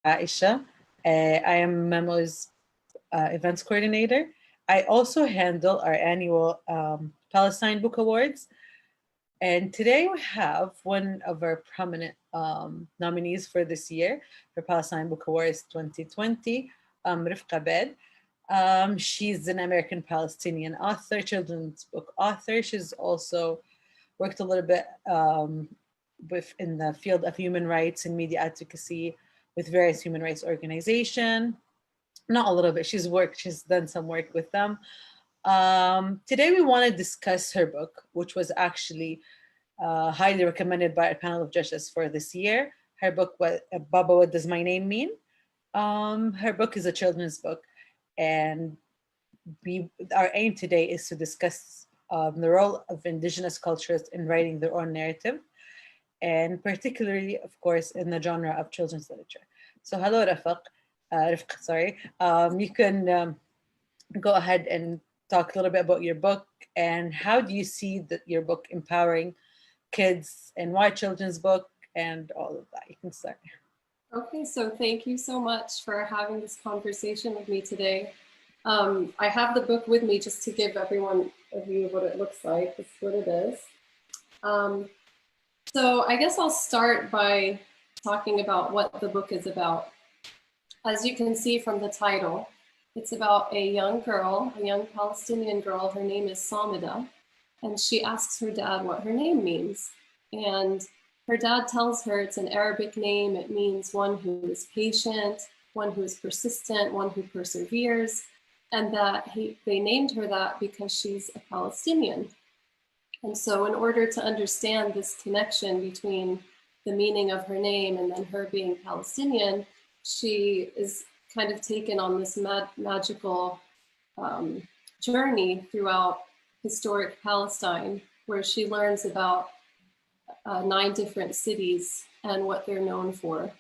Aisha. I am MEMO's events coordinator. I also handle our annual Palestine Book Awards. And today we have one of our prominent nominees for this year for Palestine Book Awards 2020, Rifk Ebeid. She's an American Palestinian author, children's book author. She's also worked a little bit in the field of human rights and media advocacy with various human rights organizations. Not a little bit, she's done some work with them. Today we want to discuss her book, which was actually highly recommended by a panel of judges for this year. Her book, Baba, What Does My Name Mean? Her book is a children's book, and our aim today is to discuss the role of indigenous cultures in writing their own narrative, and particularly, of course, in the genre of children's literature. So hello, Rifq, sorry. You can go ahead and talk a little bit about your book and how do you see your book empowering kids and why children's book and all of that. You can start. Okay, so thank you so much for having this conversation with me today. I have the book with me just to give everyone a view of what it looks like. This is what it is. So I guess I'll start by talking about what the book is about. As you can see from the title, it's about a young girl, a young Palestinian girl. Her name is Samida, and she asks her dad what her name means. And her dad tells her it's an Arabic name. It means one who is patient, one who is persistent, one who perseveres, and that they named her that because she's a Palestinian. And so in order to understand this connection between the meaning of her name and then her being Palestinian, she is kind of taken on this magical journey throughout historic Palestine, where she learns about 9 different cities and what they're known for.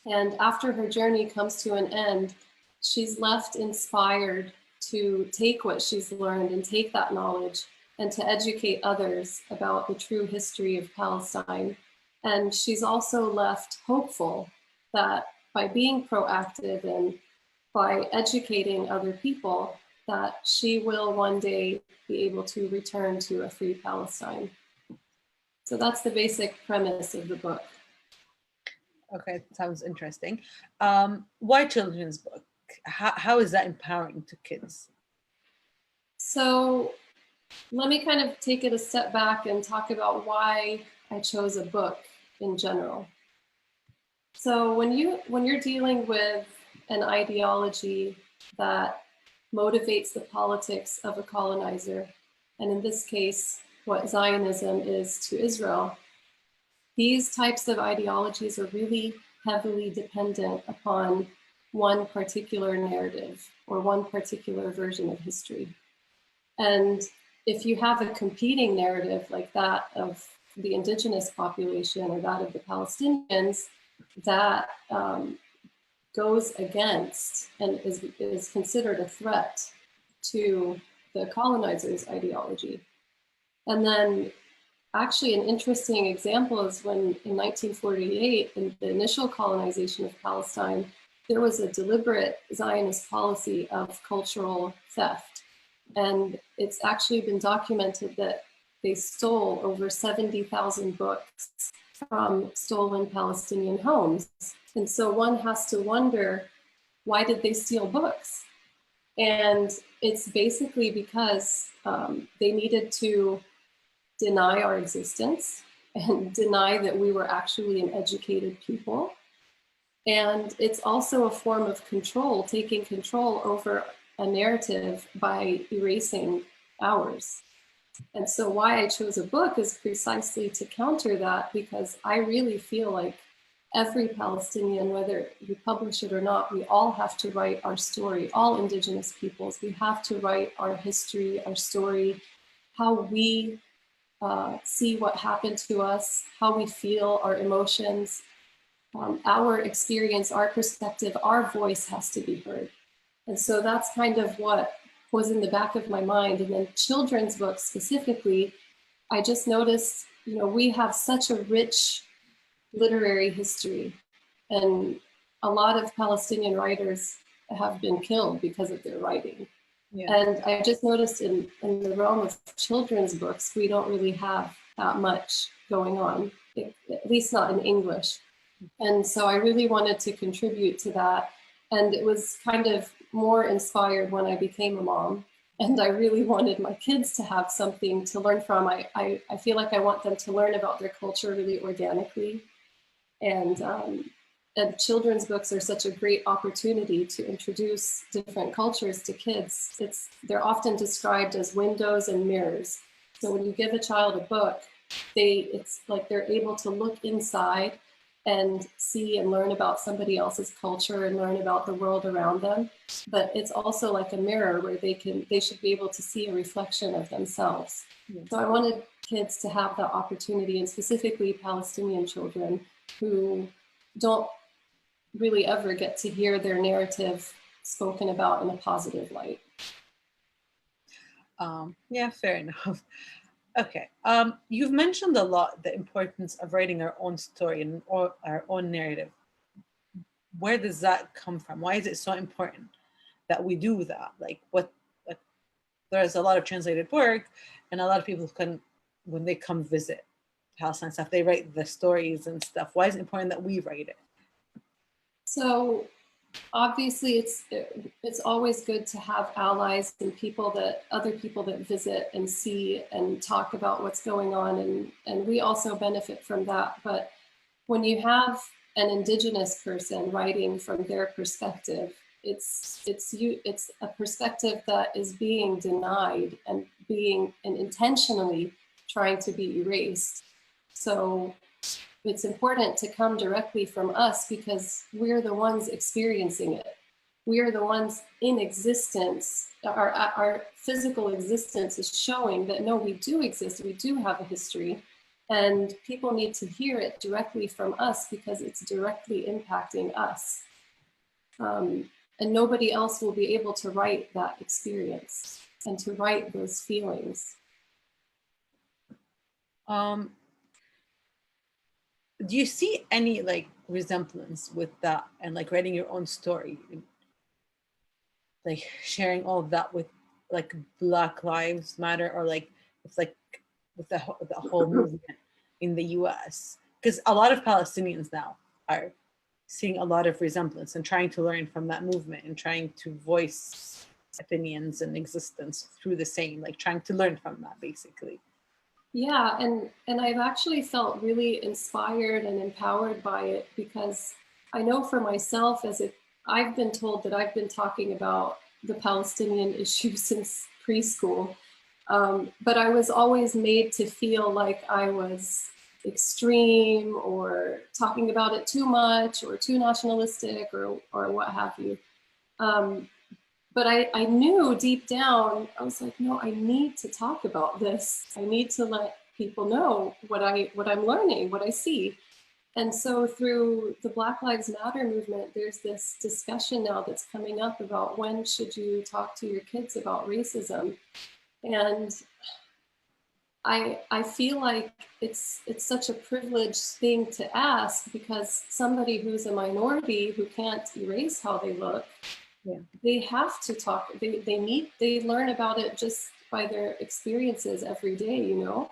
And after her journey comes to an end, she's left inspired to take what she's learned and take that knowledge and to educate others about the true history of Palestine. And she's also left hopeful that by being proactive and by educating other people, that she will one day be able to return to a free Palestine. So that's the basic premise of the book. Okay, sounds interesting. Why children's book? How is that empowering to kids? So let me kind of take it a step back and talk about why I chose a book in general. So when you're dealing with an ideology that motivates the politics of a colonizer, and in this case, what Zionism is to Israel, these types of ideologies are really heavily dependent upon one particular narrative or one particular version of history. And if you have a competing narrative like that of the indigenous population or that of the Palestinians, that goes against and is considered a threat to the colonizer's ideology. And then actually an interesting example is when in 1948, in the initial colonization of Palestine, there was a deliberate Zionist policy of cultural theft. And it's actually been documented that they stole over 70,000 books from stolen Palestinian homes. And so one has to wonder, why did they steal books? And it's basically because they needed to deny our existence and deny that we were actually an educated people. And it's also a form of control, taking control over a narrative by erasing ours. And so why I chose a book is precisely to counter that, because I really feel like every Palestinian, whether you publish it or not, we all have to write our story, all indigenous peoples. We have to write our history, our story, how we see what happened to us, how we feel, our emotions, our experience, our perspective, our voice has to be heard. And so that's kind of what was in the back of my mind. And then children's books specifically, I just noticed, we have such a rich literary history. And a lot of Palestinian writers have been killed because of their writing. Yeah. And I just noticed in the realm of children's books, we don't really have that much going on, at least not in English. And so I really wanted to contribute to that. And it was kind of more inspired when I became a mom. And I really wanted my kids to have something to learn from. I feel like I want them to learn about their culture really organically. And children's books are such a great opportunity to introduce different cultures to kids. They're often described as windows and mirrors. So when you give a child a book, it's like they're able to look inside and see and learn about somebody else's culture and learn about the world around them. But it's also like a mirror where they should be able to see a reflection of themselves. Yes. So I wanted kids to have that opportunity, and specifically Palestinian children who don't really ever get to hear their narrative spoken about in a positive light. Yeah, fair enough. Okay, you've mentioned a lot the importance of writing our own story and our own narrative. Where does that come from? Why is it so important that we do that? Like there's a lot of translated work, and a lot of people can, when they come visit Palestine stuff, they write the stories and stuff. Why is it important that we write it? So obviously it's always good to have allies and other people that visit and see and talk about what's going on, and we also benefit from that. But when you have an indigenous person writing from their perspective, it's a perspective that is being denied and intentionally trying to be erased. So it's important to come directly from us because we're the ones experiencing it. We are the ones in existence. Our physical existence is showing that no, we do exist, we do have a history, and people need to hear it directly from us because it's directly impacting us. And nobody else will be able to write that experience and to write those feelings. Do you see any like resemblance with that and like writing your own story, like sharing all of that with like Black Lives Matter, or like it's like with the whole movement in the US? Because a lot of Palestinians now are seeing a lot of resemblance and trying to learn from that movement and trying to voice opinions and existence through the same, like trying to learn from that basically. Yeah, and I've actually felt really inspired and empowered by it, because I know for myself, I've been told that I've been talking about the Palestinian issue since preschool, but I was always made to feel like I was extreme or talking about it too much or too nationalistic or what have you. But I knew deep down, I was like, no, I need to talk about this. I need to let people know what I'm learning, what I see. And so through the Black Lives Matter movement, there's this discussion now that's coming up about when should you talk to your kids about racism. And I feel like it's such a privileged thing to ask, because somebody who's a minority who can't erase how they look, yeah, they have to talk. They learn about it just by their experiences every day, you know?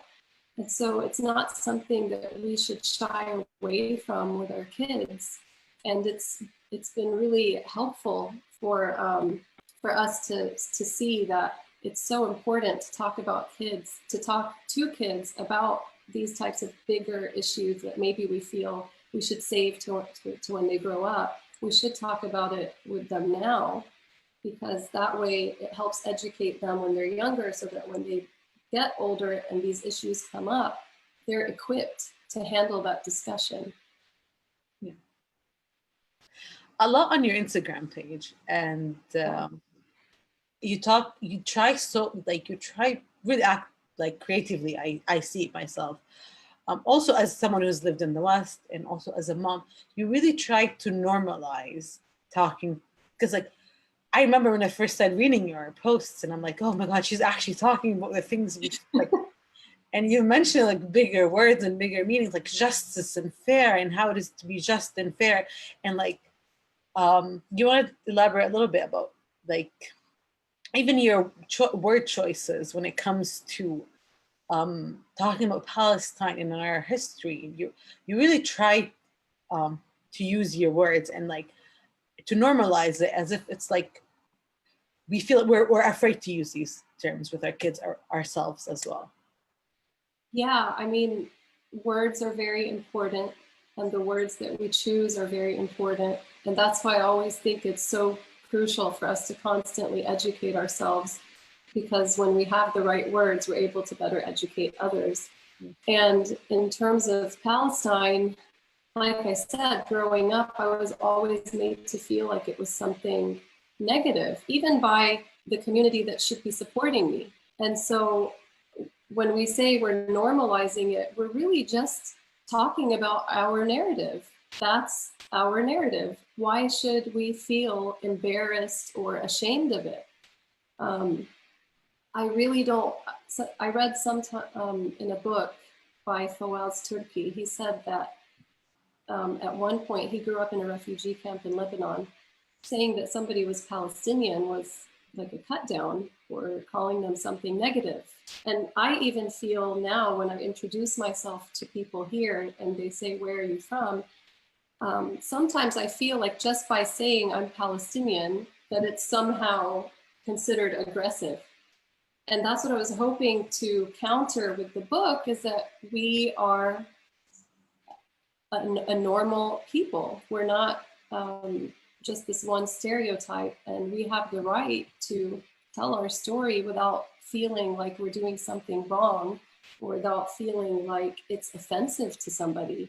And so it's not something that we should shy away from with our kids. And it's been really helpful for us to see that it's so important to talk about kids, to talk to kids about these types of bigger issues that maybe we feel we should save to when they grow up. We should talk about it with them now, because that way it helps educate them when they're younger, so that when they get older and these issues come up, they're equipped to handle that discussion. Yeah. A lot on your Instagram page, and you try really act like creatively. I see it myself. Also, as someone who's lived in the West and also as a mom, you really try to normalize talking. Because like, I remember when I first started reading your posts and I'm like, oh my God, she's actually talking about the things we like. And you mentioned like bigger words and bigger meanings, like justice and fair, and how it is to be just and fair. And like, You want to elaborate a little bit about like even your word choices when it comes to talking about Palestine and our history? You really try to use your words and like to normalize it as if it's like we feel we're afraid to use these terms with our kids or ourselves as well. Yeah, I mean, words are very important, and the words that we choose are very important. And that's why I always think it's so crucial for us to constantly educate ourselves, because when we have the right words, we're able to better educate others. And in terms of Palestine, like I said, growing up, I was always made to feel like it was something negative, even by the community that should be supporting me. And so when we say we're normalizing it, we're really just talking about our narrative. That's our narrative. Why should we feel embarrassed or ashamed of it? I really don't. So I read sometime in a book by Fawaz Turki. He said that at one point he grew up in a refugee camp in Lebanon. Saying that somebody was Palestinian was like a cut down or calling them something negative. And I even feel now when I introduce myself to people here and they say, where are you from? Sometimes I feel like just by saying I'm Palestinian, that it's somehow considered aggressive. And that's what I was hoping to counter with the book, is that we are a normal people. We're not just this one stereotype, and we have the right to tell our story without feeling like we're doing something wrong or without feeling like it's offensive to somebody.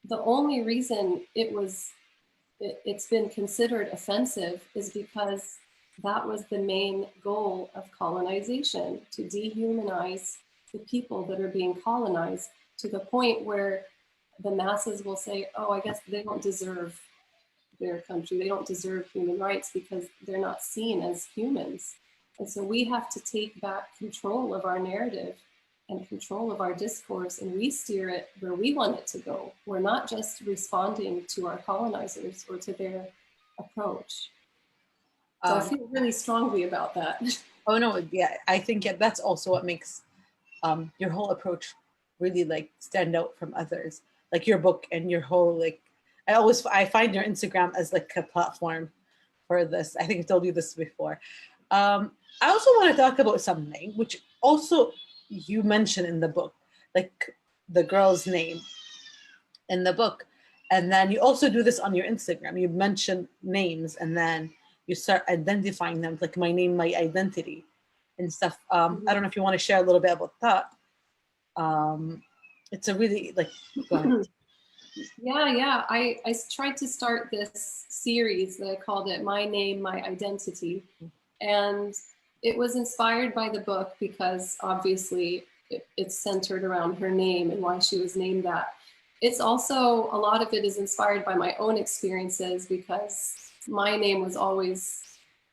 The only reason it's been considered offensive is because that was the main goal of colonization, to dehumanize the people that are being colonized, to the point where the masses will say, oh, I guess they don't deserve their country. They don't deserve human rights because they're not seen as humans. And so we have to take back control of our narrative and control of our discourse, and we steer it where we want it to go. We're not just responding to our colonizers or to their approach. So I feel really strongly about that. Oh no, yeah, I think that's also what makes your whole approach really like stand out from others. Like your book and your whole like, I find your Instagram as like a platform for this. I think I told you this before. I also want to talk about something which also you mentioned in the book, like the girl's name in the book. And then you also do this on your Instagram. You mention names and then you start identifying them, like my name, my identity and stuff. I don't know if you want to share a little bit about that. It's a really like, go ahead. Yeah. I tried to start this series that I called it My Name, My Identity. And it was inspired by the book because obviously it's centered around her name and why she was named that. It's also, a lot of it is inspired by my own experiences because my name was always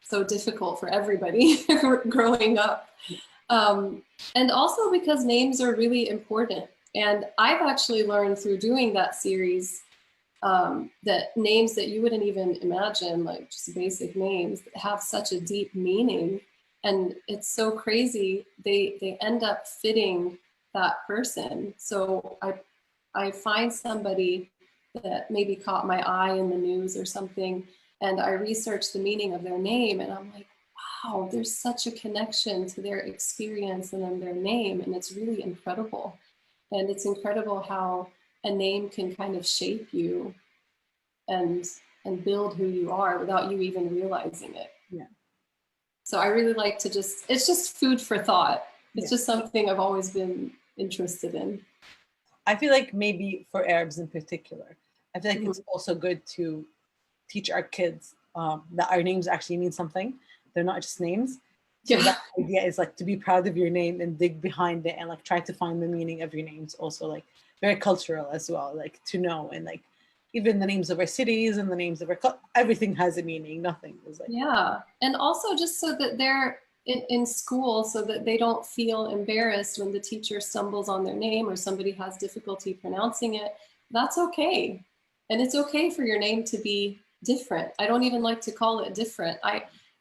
so difficult for everybody growing up. And also because names are really important. And I've actually learned through doing that series that names that you wouldn't even imagine, like just basic names, have such a deep meaning. And it's so crazy, they end up fitting that person. So I find somebody that maybe caught my eye in the news or something, and I research the meaning of their name, and I'm like, wow, there's such a connection to their experience and then their name, and it's really incredible. And it's incredible how a name can kind of shape you and build who you are without you even realizing it. Yeah. So I really like to it's just food for thought. It's just something I've always been interested in. I feel like maybe for Arabs in particular, I feel like it's also good to teach our kids that our names actually mean something. They're not just names. So that idea is like to be proud of your name and dig behind it and like try to find the meaning of your names. Also like very cultural as well, like to know, and like even the names of our cities and the names of our everything has a meaning. Nothing is like and also just so that they're in school, so that they don't feel embarrassed when the teacher stumbles on their name or somebody has difficulty pronouncing it. That's okay. And it's okay for your name to be different. I don't even like to call it different.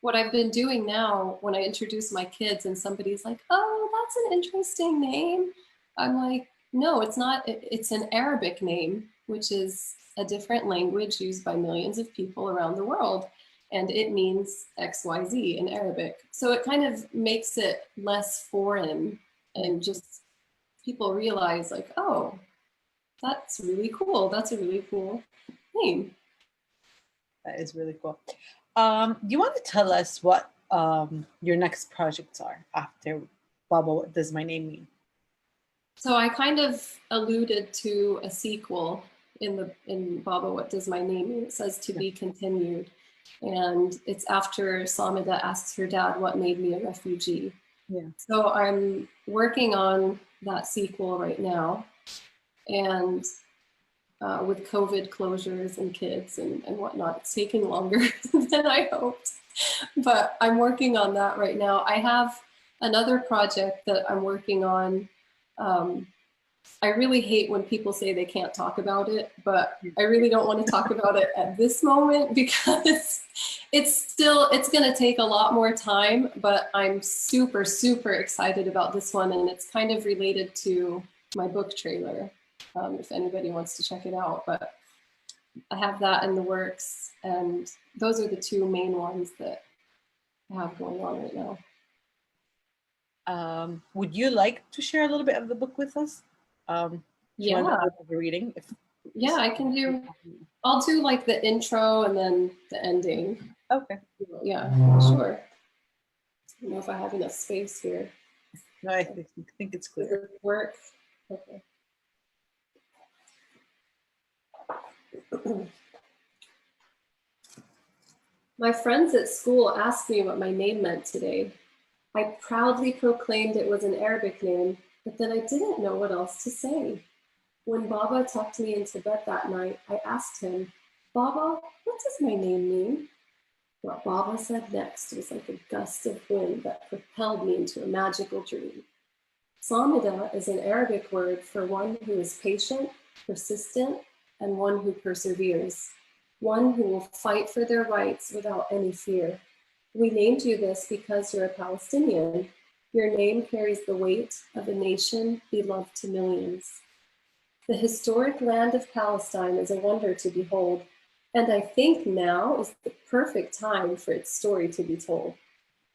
What I've been doing now when I introduce my kids and somebody's like, oh, that's an interesting name. I'm like, no, it's not. It's an Arabic name, which is a different language used by millions of people around the world. And it means XYZ in Arabic. So it kind of makes it less foreign and just people realize like, oh, that's really cool. That's a really cool name. That is really cool. You want to tell us what your next projects are after Baba, What Does My Name Mean? So I kind of alluded to a sequel in Baba, What Does My Name Mean? It says to be continued. And it's after Samida asks her dad, what made me a refugee? Yeah. So I'm working on that sequel right now. And with COVID closures and kids and whatnot, it's taking longer than I hoped. But I'm working on that right now. I have another project that I'm working on. I really hate when people say they can't talk about it, but I really don't want to talk about it at this moment because it's going to take a lot more time, but I'm super, super excited about this one. And it's kind of related to my book trailer, if anybody wants to check it out. But I have that in the works. And those are the two main ones that I have going on right now. Would you like to share a little bit of the book with us? Yeah. Reading. Yeah, I can do. I'll do like the intro and then the ending. Okay. Yeah, sure. I don't know if I have enough space here. No, I think it's clear. Does it work? Okay. My friends at school asked me what my name meant today. I proudly proclaimed it was an Arabic name, but then I didn't know what else to say. When Baba tucked me into bed that night, I asked him, Baba, what does my name mean? What Baba said next was like a gust of wind that propelled me into a magical dream. Samida is an Arabic word for one who is patient, persistent, and one who perseveres, one who will fight for their rights without any fear. We named you this because you're a Palestinian. Your name carries the weight of a nation beloved to millions. The historic land of Palestine is a wonder to behold, and I think now is the perfect time for its story to be told.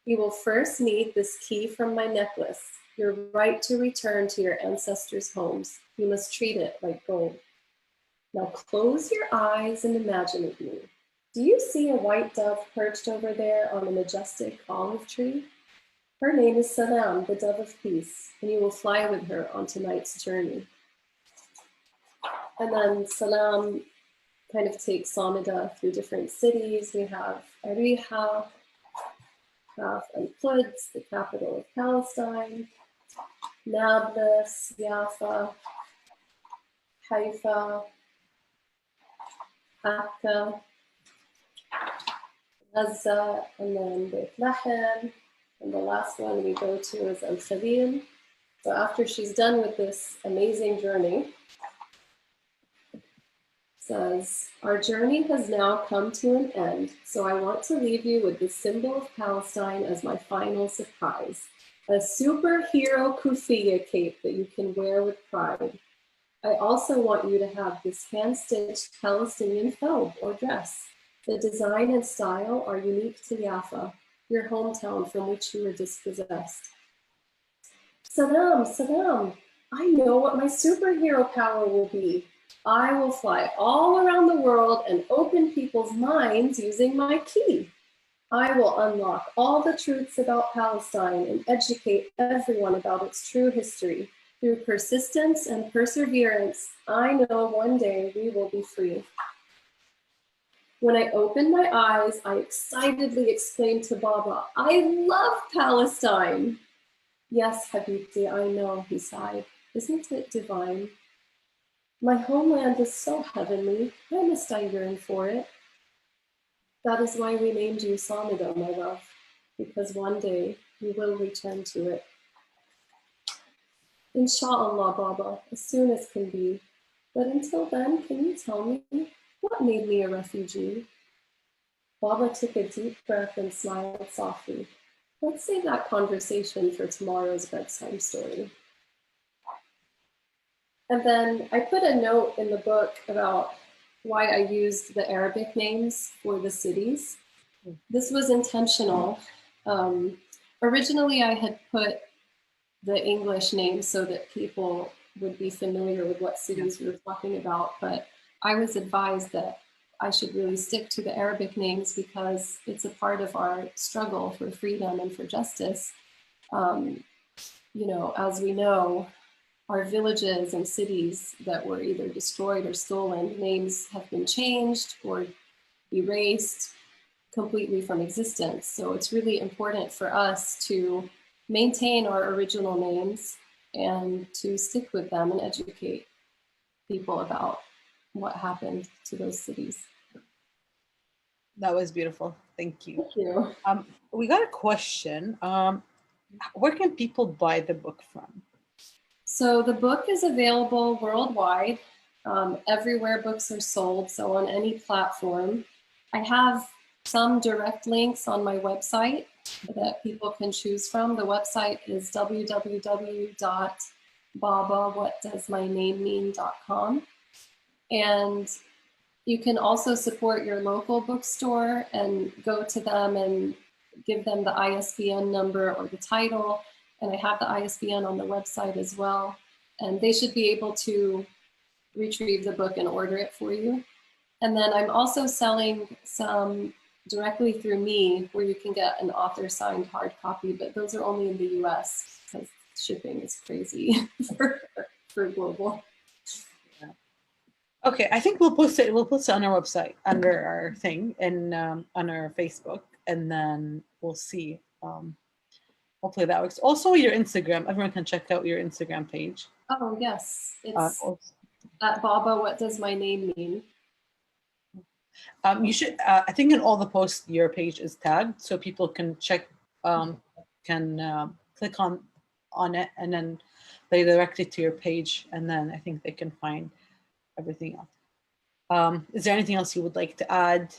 You will first need this key from my necklace, your right to return to your ancestors' homes. You must treat it like gold. Now close your eyes and imagine with me. Do you see a white dove perched over there on a majestic olive tree? Her name is Salam, the dove of peace, and you will fly with her on tonight's journey. And then Salam kind of takes Samida through different cities. We have Ariha, Al-Quds, the capital of Palestine, Nablus, Jaffa, Haifa, Akka, Gaza, and then Beit Lahem. And the last one we go to is Al-Khadim. So after she's done with this amazing journey, says, our journey has now come to an end, so I want to leave you with the symbol of Palestine as my final surprise, a superhero kufiya cape that you can wear with pride. I also want you to have this hand-stitched Palestinian thobe or dress. The design and style are unique to Jaffa, your hometown from which you were dispossessed. Salam, Salam, I know what my superhero power will be. I will fly all around the world and open people's minds using my key. I will unlock all the truths about Palestine and educate everyone about its true history. Through persistence and perseverance, I know one day we will be free. When I opened my eyes, I excitedly exclaimed to Baba, I love Palestine. Yes, Habibti, I know, he sighed. Isn't it divine? My homeland is so heavenly. Why must I yearn for it? That is why we named you Samida, my love, because one day you will return to it. Insha'Allah, Baba, as soon as can be. But until then, can you tell me what made me a refugee? Baba took a deep breath and smiled softly. Let's save that conversation for tomorrow's bedtime story. And then I put a note in the book about why I used the Arabic names for the cities. This was intentional. Originally, I had put the English names so that people would be familiar with what cities we were talking about, but I was advised that I should really stick to the Arabic names because it's a part of our struggle for freedom and for justice. You know, as we know, our villages and cities that were either destroyed or stolen, names have been changed or erased completely from existence. So it's really important for us to maintain our original names and to stick with them and educate people about what happened to those cities. That was beautiful. Thank you. Thank you. We got a question. Where can people buy the book from? So the book is available worldwide, everywhere books are sold, so on any platform. I have some direct links on my website that people can choose from. The website is www.babawhatdoesmynamemean.com. And you can also support your local bookstore and go to them and give them the ISBN number or the title. And I have the ISBN on the website as well. And they should be able to retrieve the book and order it for you. And then I'm also selling some directly through me where you can get an author signed hard copy, but those are only in the US because shipping is crazy for global. Okay, I think we'll post it. We'll post it on our website under our thing and on our Facebook, and then we'll see. Hopefully that works. Also, your Instagram. Everyone can check out your Instagram page. Oh yes, it's at Baba. What does my name mean? You should. I think in all the posts, your page is tagged, so people can check, can click on it, and then they direct it to your page, and then I think they can find everything else. Is there anything else you would like to add?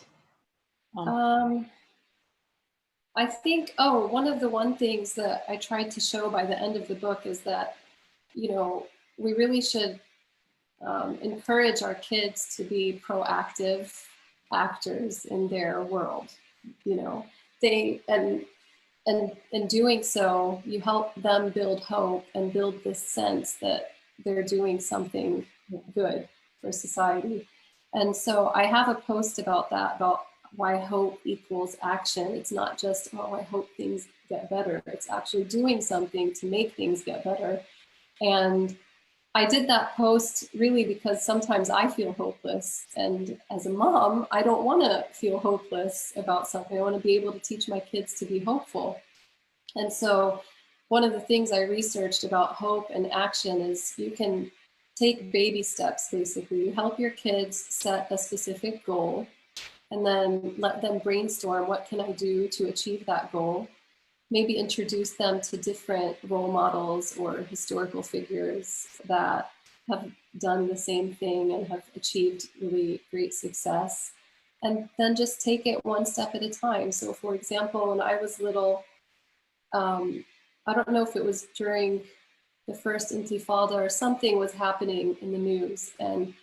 I think, one of the things that I tried to show by the end of the book is that, you know, we really should encourage our kids to be proactive actors in their world. You know, and in doing so, you help them build hope and build this sense that they're doing something good for society. And so I have a post about that, about why hope equals action. It's not just, I hope things get better. It's actually doing something to make things get better. And I did that post really because sometimes I feel hopeless. And as a mom, I don't want to feel hopeless about something. I want to be able to teach my kids to be hopeful. And so one of the things I researched about hope and action is you can take baby steps, basically. You help your kids set a specific goal and then let them brainstorm, what can I do to achieve that goal? Maybe introduce them to different role models or historical figures that have done the same thing and have achieved really great success. And then just take it one step at a time. So for example, when I was little, I don't know if it was during the first Intifada or something was happening in the news. And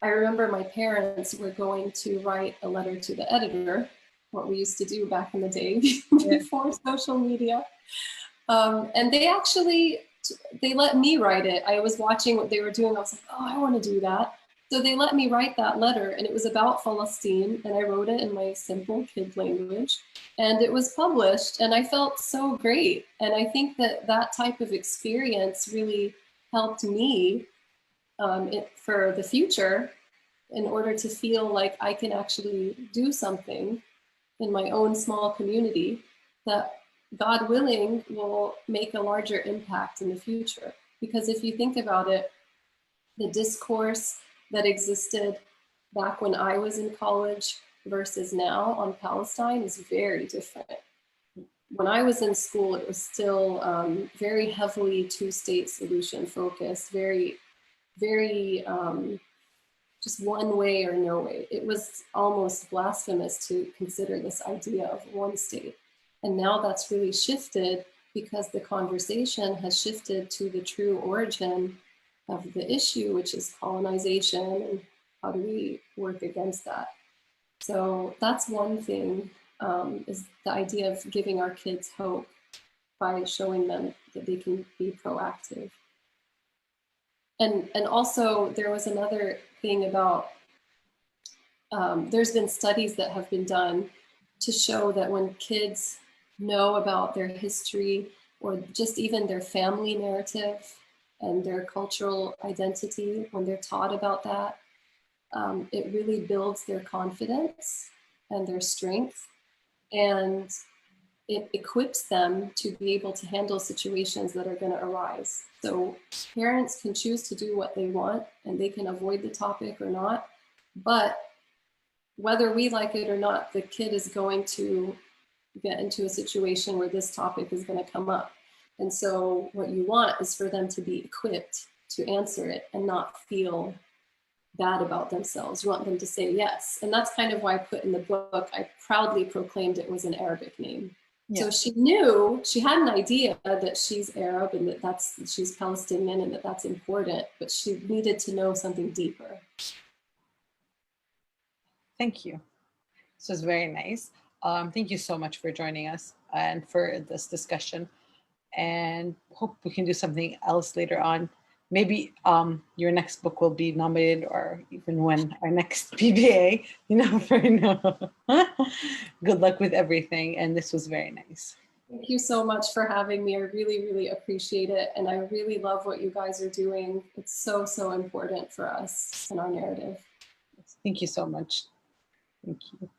I remember my parents were going to write a letter to the editor, what we used to do back in the day before social media. And they let me write it. I was watching what they were doing. I was like, I want to do that. So they let me write that letter, and it was about Palestine, and I wrote it in my simple kid language, and it was published, and I felt so great. And I think that that type of experience really helped me for the future in order to feel like I can actually do something in my own small community that, God willing, will make a larger impact in the future. Because if you think about it, the discourse that existed back when I was in college versus now on Palestine is very different. When I was in school, it was still very heavily two-state solution focused, very just one way or no way. It was almost blasphemous to consider this idea of one state. And now that's really shifted because the conversation has shifted to the true origin of the issue, which is colonization, and how do we work against that. So that's one thing, is the idea of giving our kids hope by showing them that they can be proactive. And also there was another thing about, there's been studies that have been done to show that when kids know about their history or just even their family narrative and their cultural identity, when they're taught about that, it really builds their confidence and their strength, and it equips them to be able to handle situations that are going to arise. So parents can choose to do what they want and they can avoid the topic or not, but whether we like it or not, the kid is going to get into a situation where this topic is going to come up. And so what you want is for them to be equipped to answer it and not feel bad about themselves. You want them to say yes. And that's kind of why I put in the book, I proudly proclaimed it was an Arabic name. Yeah. So she knew, she had an idea that she's Arab and that she's Palestinian and that that's important, but she needed to know something deeper. Thank you. This was very nice. Thank you so much for joining us and for this discussion, and hope we can do something else later on. Maybe your next book will be nominated, or even win our next PBA. You never know. Good luck with everything, and this was very nice. Thank you so much for having me. I really, really appreciate it, and I really love what you guys are doing. It's so, so important for us and our narrative. Thank you so much. Thank you.